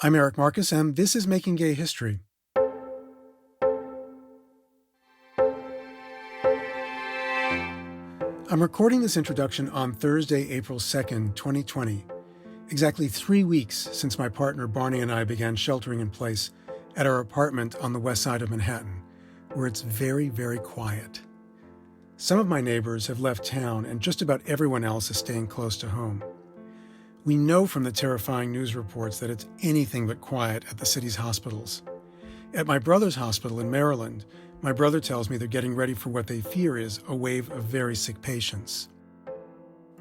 I'm Eric Marcus, and this is Making Gay History. I'm recording this introduction on Thursday, April 2nd, 2020, exactly 3 weeks since my partner Barney and I began sheltering in place at our apartment on the west side of Manhattan, where it's very, very quiet. Some of my neighbors have left town, and just about everyone else is staying close to home. We know from the terrifying news reports that it's anything but quiet at the city's hospitals. At my brother's hospital in Maryland, my brother tells me they're getting ready for what they fear is a wave of very sick patients.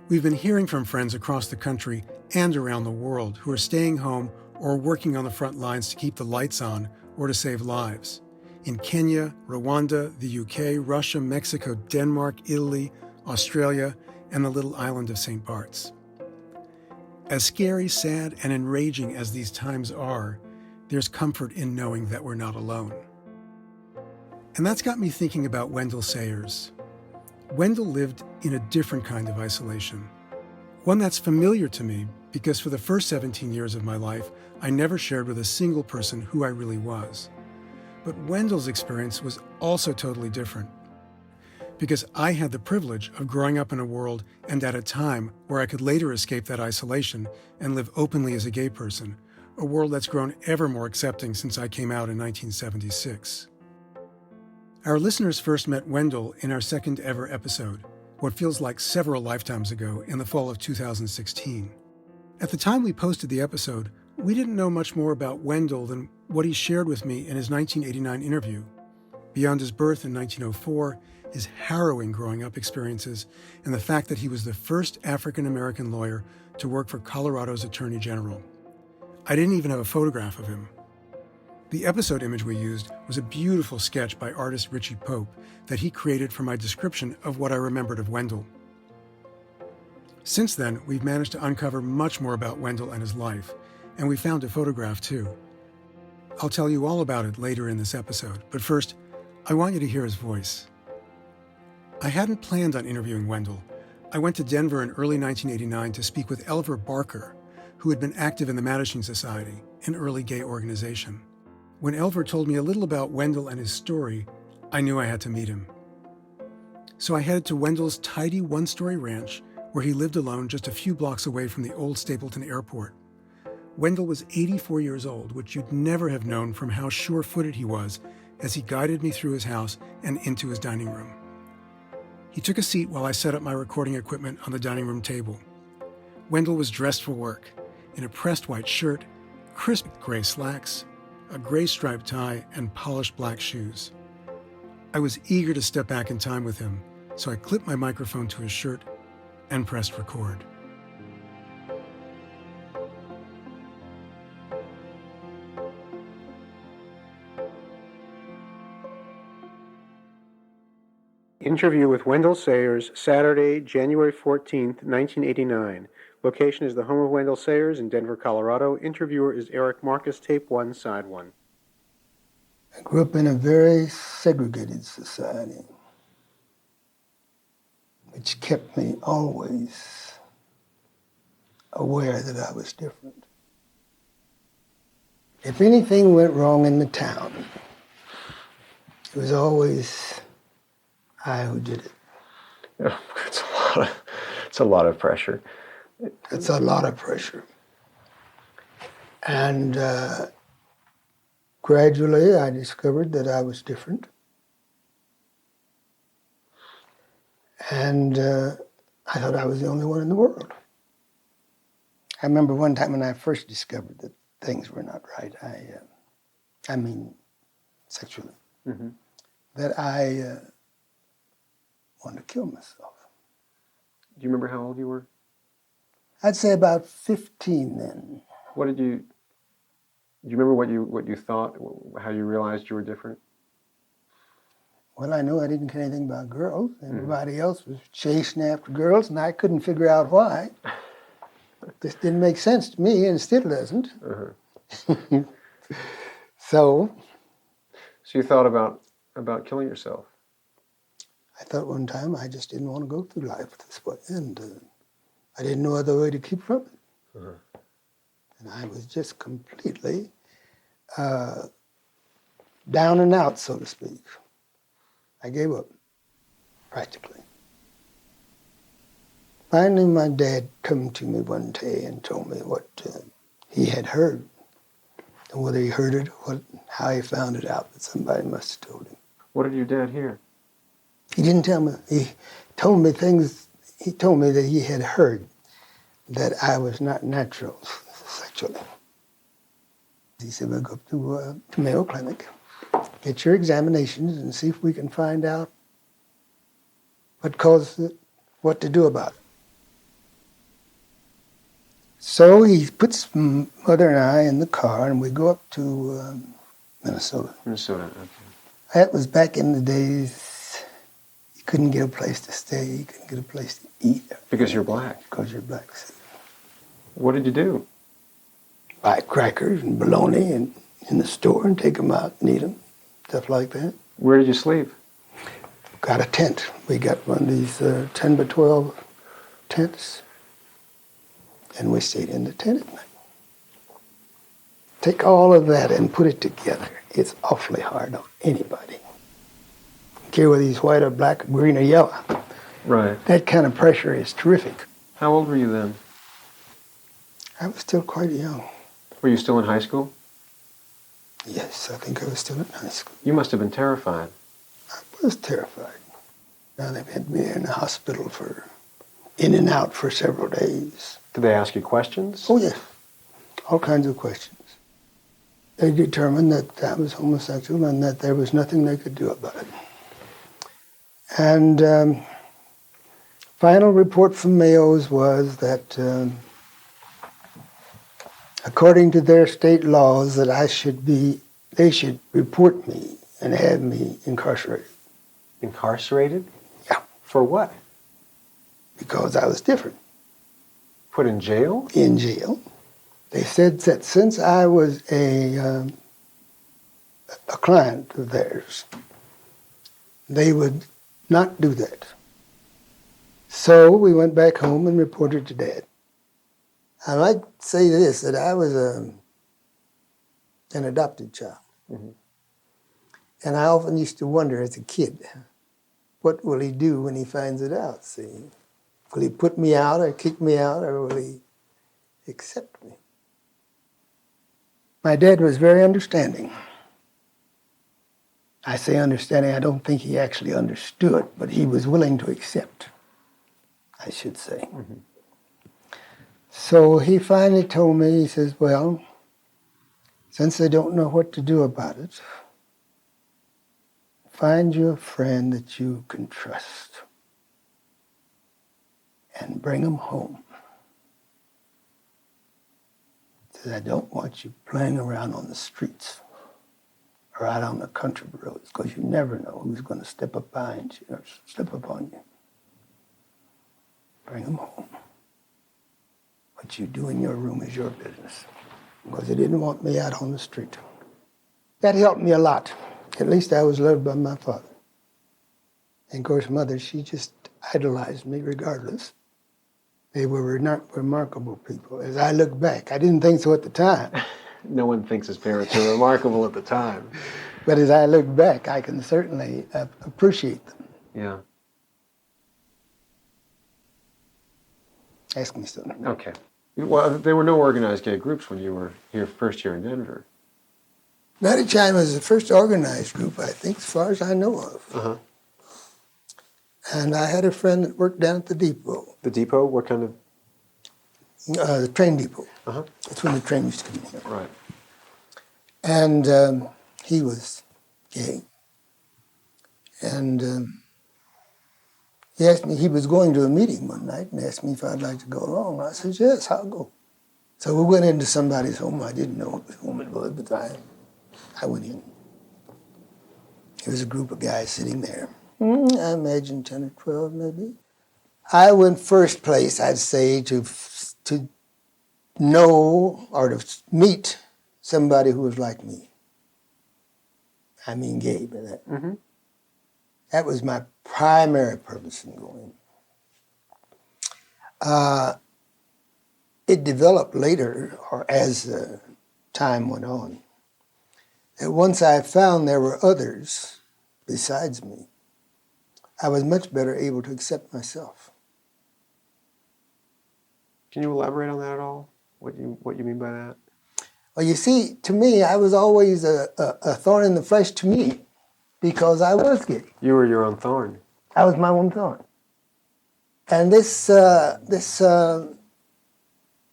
We've been hearing from friends across the country and around the world who are staying home or working on the front lines to keep the lights on or to save lives. In Kenya, Rwanda, the UK, Russia, Mexico, Denmark, Italy, Australia, and the little island of St. Bart's. As scary, sad, and enraging as these times are, there's comfort in knowing that we're not alone. And that's got me thinking about Wendell Sayers. Wendell lived in a different kind of isolation, one that's familiar to me because for the first 17 years of my life, I never shared with a single person who I really was. But Wendell's experience was also totally different, because I had the privilege of growing up in a world and at a time where I could later escape that isolation and live openly as a gay person, a world that's grown ever more accepting since I came out in 1976. Our listeners first met Wendell in our second ever episode, what feels like several lifetimes ago in the fall of 2016. At the time we posted the episode, we didn't know much more about Wendell than what he shared with me in his 1989 interview. Beyond his birth in 1904, his harrowing growing up experiences, and the fact that he was the first African-American lawyer to work for Colorado's Attorney General. I didn't even have a photograph of him. The episode image we used was a beautiful sketch by artist Richie Pope that he created for my description of what I remembered of Wendell. Since then, we've managed to uncover much more about Wendell and his life, and we found a photograph too. I'll tell you all about it later in this episode, but first, I want you to hear his voice. I hadn't planned on interviewing Wendell. I went to Denver in early 1989 to speak with Elver Barker, who had been active in the Mattachine Society, an early gay organization. When Elver told me a little about Wendell and his story, I knew I had to meet him. So I headed to Wendell's tidy one-story ranch, where he lived alone just a few blocks away from the old Stapleton Airport. Wendell was 84 years old, which you'd never have known from how sure-footed he was as he guided me through his house and into his dining room. He took a seat while I set up my recording equipment on the dining room table. Wendell was dressed for work, in a pressed white shirt, crisp gray slacks, a gray striped tie, and polished black shoes. I was eager to step back in time with him, so I clipped my microphone to his shirt and pressed record. Interview with Wendell Sayers, Saturday, January 14th, 1989. Location is the home of Wendell Sayers in Denver, Colorado. Interviewer is Eric Marcus, tape 1, side 1. I grew up in a very segregated society, which kept me always aware that I was different. If anything went wrong in the town, it was always I who did it. Yeah, it's a lot of pressure. It's a lot of pressure. And gradually I discovered that I was different. And I thought I was the only one in the world. I remember one time when I first discovered that things were not right, I mean sexually, that I wanted to kill myself. Do you remember how old you were? I'd say about 15 then. Do you remember what you thought, how you realized you were different? Well, I knew I didn't care anything about girls. Everybody else was chasing after girls, and I couldn't figure out why. This didn't make sense to me, and it still doesn't. So you thought about killing yourself? I thought one time I just didn't want to go through life this way, and I didn't know other way to keep from it. And I was just completely down and out, so to speak. I gave up, practically. Finally, my dad came to me one day and told me what he had heard, and whether he heard it or how he found it out, but somebody must have told him. What did your dad hear? He didn't tell me. He told me things. He told me that he had heard that I was not natural sexually. He said, we'll go to Mayo Clinic, get your examinations, and see if we can find out what caused it, what to do about it. So he puts Mother and I in the car, and we go up to Minnesota. Minnesota, okay. That was back in the days you couldn't get a place to stay, you couldn't get a place to eat. Because you're black. Because you're black. What did you do? Buy crackers and bologna in the store and take them out and eat them, stuff like that. Where did you sleep? Got a tent. We got one of these 10 by 12 tents, and we stayed in the tent at night. Take all of that and put it together. It's awfully hard on anybody. Don't care whether he's white or black, green or yellow. Right. That kind of pressure is terrific. How old were you then? I was still quite young. Were you still in high school? Yes, I think I was still in high school. You must have been terrified. I was terrified. Now they've had me in the hospital in and out for several days. Did they ask you questions? Oh, yes. All kinds of questions. They determined that I was homosexual and that there was nothing they could do about it. And final report from Mayo's was that according to their state laws, that they should report me and have me incarcerated. Incarcerated? Yeah. For what? Because I was different. Put in jail? In jail. They said that since I was a client of theirs, they would not do that. So we went back home and reported to Dad. I might say this, that I was an adopted child. Mm-hmm. And I often used to wonder as a kid, what will he do when he finds it out? See, will he put me out or kick me out, or will he accept me? My dad was very understanding. I say understanding, I don't think he actually understood, but he was willing to accept, I should say. Mm-hmm. So he finally told me, he says, well, since they don't know what to do about it, find you a friend that you can trust and bring them home. He says, I don't want you playing around on the streets or out on the country roads, because you never know who's going to step up behind you or step up on you. Bring them home. What you do in your room is your business, because they didn't want me out on the street. That helped me a lot. At least I was loved by my father. And of course, Mother, she just idolized me regardless. They were remarkable people. As I look back, I didn't think so at the time. No one thinks his parents are remarkable at the time. But as I look back, I can certainly appreciate them. Yeah. Ask me something. Okay. Well, there were no organized gay groups when you were here first year in Denver. Mattachine was the first organized group, I think, as far as I know of. Uh-huh. And I had a friend that worked down at the depot. The depot? What kind of? The train depot. Uh-huh. That's when the train used to come in here. Right. And he was gay. And he asked me, he was going to a meeting one night and asked me if I'd like to go along. I said, yes, I'll go. So we went into somebody's home. I didn't know what home it was, but I went in. There was a group of guys sitting there. I imagine 10 or 12 maybe. I went first place, I'd say, to know or to meet somebody who was like me. I mean gay by that. Mm-hmm. That was my primary purpose in going. it developed later, or as time went on, that once I found there were others besides me, I was much better able to accept myself. Can you elaborate on that at all? What you mean by that? Well, you see, to me, I was always a thorn in the flesh to me because I was gay. You were your own thorn. I was my own thorn. And this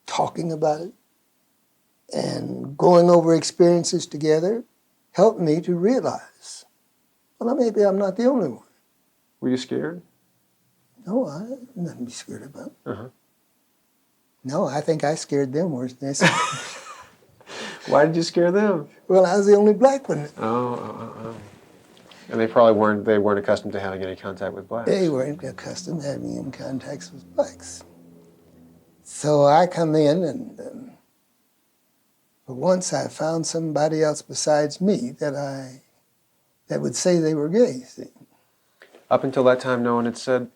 talking about it and going over experiences together helped me to realize, well, maybe I'm not the only one. Were you scared? No, I had nothing to be scared about. Uh-huh. No, I think I scared them worse than they. Why did you scare them? Well, I was the only black one. Oh. And they probably weren't accustomed to having any contact with blacks. They weren't accustomed to having any contacts with blacks. So I come in, and but once I found somebody else besides me that would say they were gay. See? Up until that time, no one had said.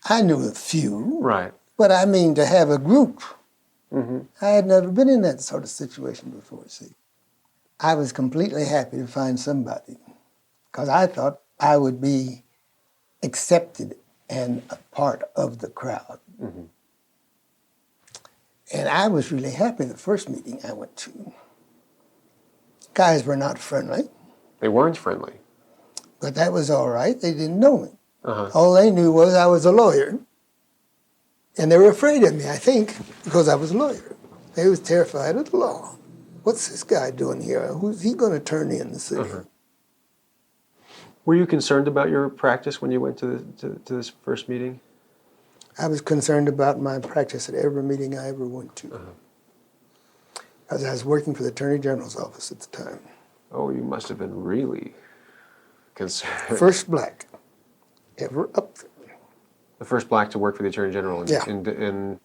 I knew a few, Right. but I mean to have a group. Mm-hmm. I had never been in that sort of situation before. See, I was completely happy to find somebody because I thought I would be accepted and a part of the crowd. Mm-hmm. And I was really happy the first meeting I went to. Guys were not friendly. They weren't friendly. But that was all right. They didn't know me. Uh-huh. All they knew was I was a lawyer. And they were afraid of me, I think, because I was a lawyer. They was terrified of the law. What's this guy doing here? Who's he going to turn in the city? Uh-huh. Were you concerned about your practice when you went to this first meeting? I was concerned about my practice at every meeting I ever went to. Uh-huh. Because I was working for the Attorney General's office at the time. Oh, you must have been really concerned. First black ever up there. The first black to work for the Attorney General in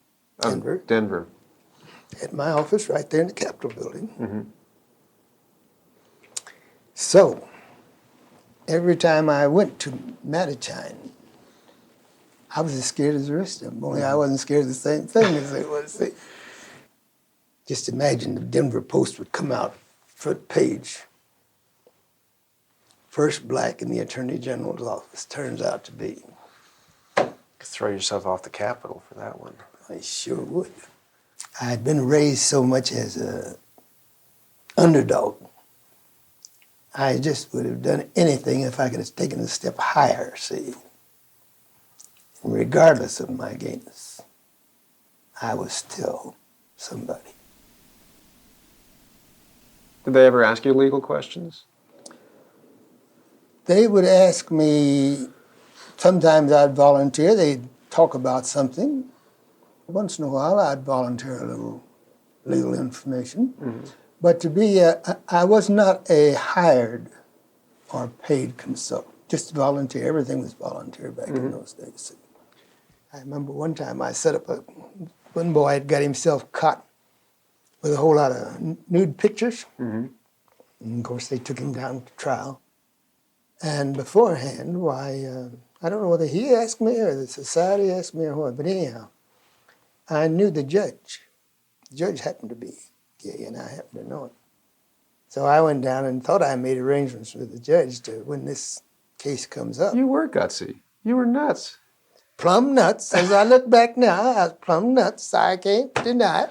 Denver. At my office right there in the Capitol building. Mm-hmm. So, every time I went to Mattachine, I was as scared as the rest of them, only I wasn't scared of the same thing as they was. See? Just imagine the Denver Post would come out, front page. First black in the Attorney General's office turns out to be. Throw yourself off the Capitol for that one. I sure would. I had been raised so much as a underdog. I just would have done anything if I could have taken a step higher, see. And regardless of my gayness, I was still somebody. Did they ever ask you legal questions? They would ask me, sometimes I'd volunteer, they'd talk about something. Once in a while I'd volunteer a little legal information. Mm-hmm. But to be, I was not a hired or paid consultant, just volunteer. Everything was volunteer back in those days. I remember one time I set up one boy had got himself caught with a whole lot of nude pictures. Mm-hmm. And of course they took him down to trial. And beforehand, I don't know whether he asked me or the society asked me or what, but anyhow, I knew the judge. The judge happened to be gay, and I happened to know it. So I went down and thought I made arrangements with the judge to when this case comes up. You were gutsy. You were nuts. Plumb nuts. As I look back now, I was plumb nuts. I can't deny it.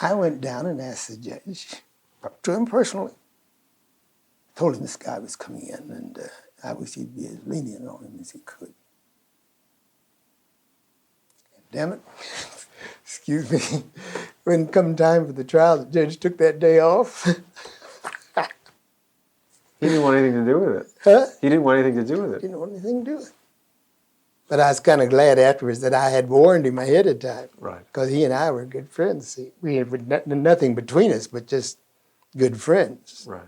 I went down and asked the judge, talked to him personally. Told him this guy was coming in, and I wish he'd be as lenient on him as he could. And damn it, excuse me, when come time for the trial, the judge took that day off. He didn't want anything to do with it. Huh? He didn't want anything to do with it. Didn't want anything to do with it. But I was kind of glad afterwards that I had warned him ahead of time. Right. Because he and I were good friends. See, we had nothing between us but just good friends. Right.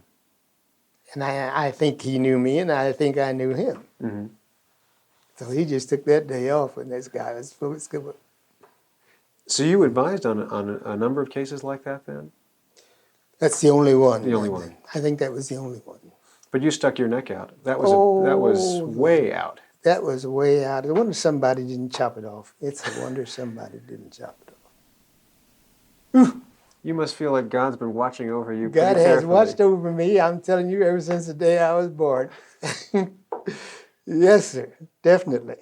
And I think he knew me, and I think I knew him. Mm-hmm. So he just took that day off when this guy was supposed to. So you advised on a number of cases like that then? That's the only one. The only one. I think that was the only one. But you stuck your neck out. That was way out. That was way out. I wonder somebody didn't chop it off. It's a wonder somebody didn't chop it off. You must feel like God's been watching over you God pretty has carefully. watched over me, I'm telling you, ever since the day I was born. Yes, sir, definitely.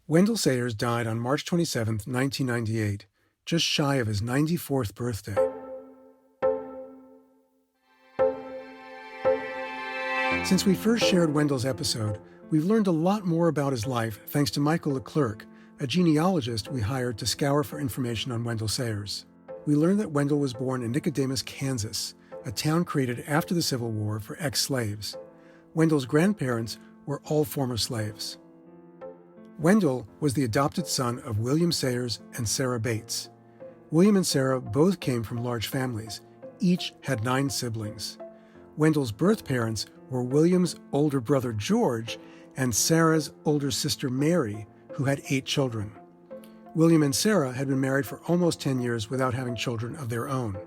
Wendell Sayers died on March 27, 1998, just shy of his 94th birthday. Since we first shared Wendell's episode, we've learned a lot more about his life thanks to Michael Leclerc, a genealogist we hired to scour for information on Wendell Sayers. We learned that Wendell was born in Nicodemus, Kansas, a town created after the Civil War for ex-slaves. Wendell's grandparents were all former slaves. Wendell was the adopted son of William Sayers and Sarah Bates. William and Sarah both came from large families. Each had 9 siblings. Wendell's birth parents were William's older brother George and Sarah's older sister Mary, who had 8 children. William and Sarah had been married for almost 10 years without having children of their own.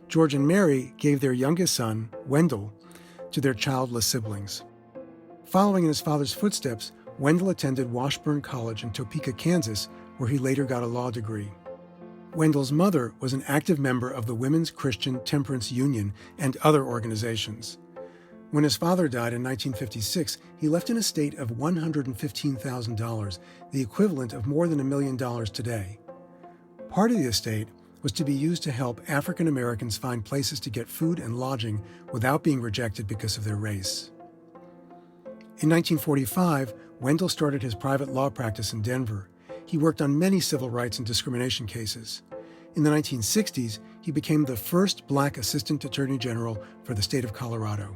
George and Mary gave their youngest son, Wendell, to their childless siblings. Following in his father's footsteps, Wendell attended Washburn College in Topeka, Kansas, where he later got a law degree. Wendell's mother was an active member of the Women's Christian Temperance Union and other organizations. When his father died in 1956, he left an estate of $115,000, the equivalent of more than $1 million today. Part of the estate was to be used to help African Americans find places to get food and lodging without being rejected because of their race. In 1945, Wendell started his private law practice in Denver. He worked on many civil rights and discrimination cases. In the 1960s, he became the first Black Assistant Attorney General for the state of Colorado.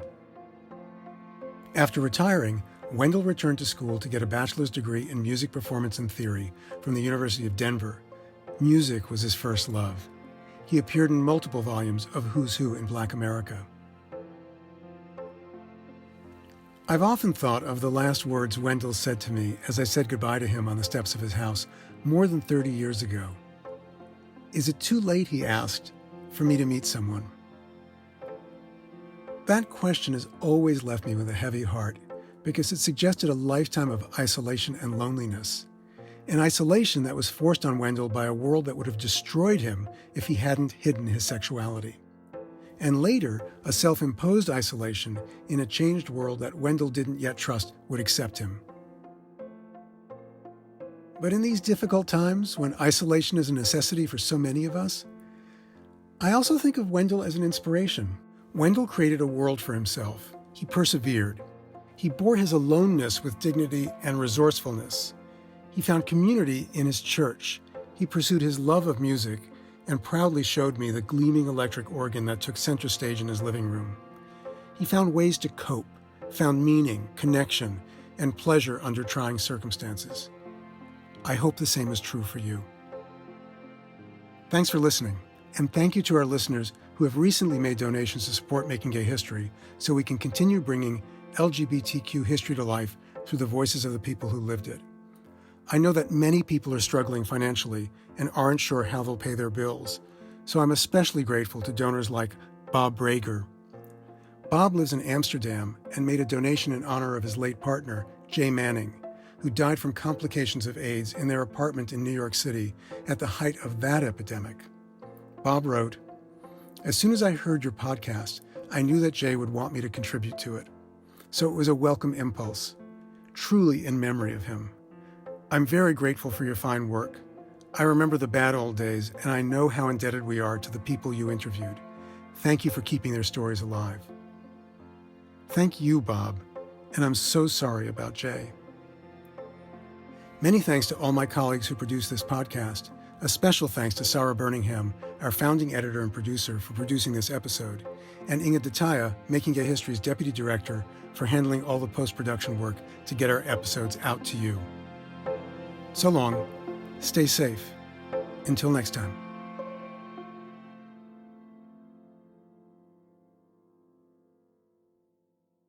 After retiring, Wendell returned to school to get a bachelor's degree in music performance and theory from the University of Denver. Music was his first love. He appeared in multiple volumes of Who's Who in Black America. I've often thought of the last words Wendell said to me as I said goodbye to him on the steps of his house more than 30 years ago. "Is it too late," he asked, "for me to meet someone?" That question has always left me with a heavy heart because it suggested a lifetime of isolation and loneliness. An isolation that was forced on Wendell by a world that would have destroyed him if he hadn't hidden his sexuality. And later, a self-imposed isolation in a changed world that Wendell didn't yet trust would accept him. But in these difficult times, when isolation is a necessity for so many of us, I also think of Wendell as an inspiration. Wendell created a world for himself. He persevered. He bore his aloneness with dignity and resourcefulness. He found community in his church. He pursued his love of music and proudly showed me the gleaming electric organ that took center stage in his living room. He found ways to cope, found meaning, connection, and pleasure under trying circumstances. I hope the same is true for you. Thanks for listening, and thank you to our listeners who have recently made donations to support Making Gay History so we can continue bringing LGBTQ history to life through the voices of the people who lived it. I know that many people are struggling financially and aren't sure how they'll pay their bills, so I'm especially grateful to donors like Bob Brager. Bob lives in Amsterdam and made a donation in honor of his late partner, Jay Manning, who died from complications of AIDS in their apartment in New York City at the height of that epidemic. Bob wrote, "As soon as I heard your podcast, I knew that Jay would want me to contribute to it. So it was a welcome impulse, truly in memory of him. I'm very grateful for your fine work. I remember the bad old days, and I know how indebted we are to the people you interviewed. Thank you for keeping their stories alive." Thank you, Bob, and I'm so sorry about Jay. Many thanks to all my colleagues who produced this podcast. A special thanks to Sarah Birmingham, our founding editor and producer, for producing this episode, and Inga Dataya, Making Gay History's deputy director, for handling all the post-production work to get our episodes out to you. So long, stay safe. Until next time.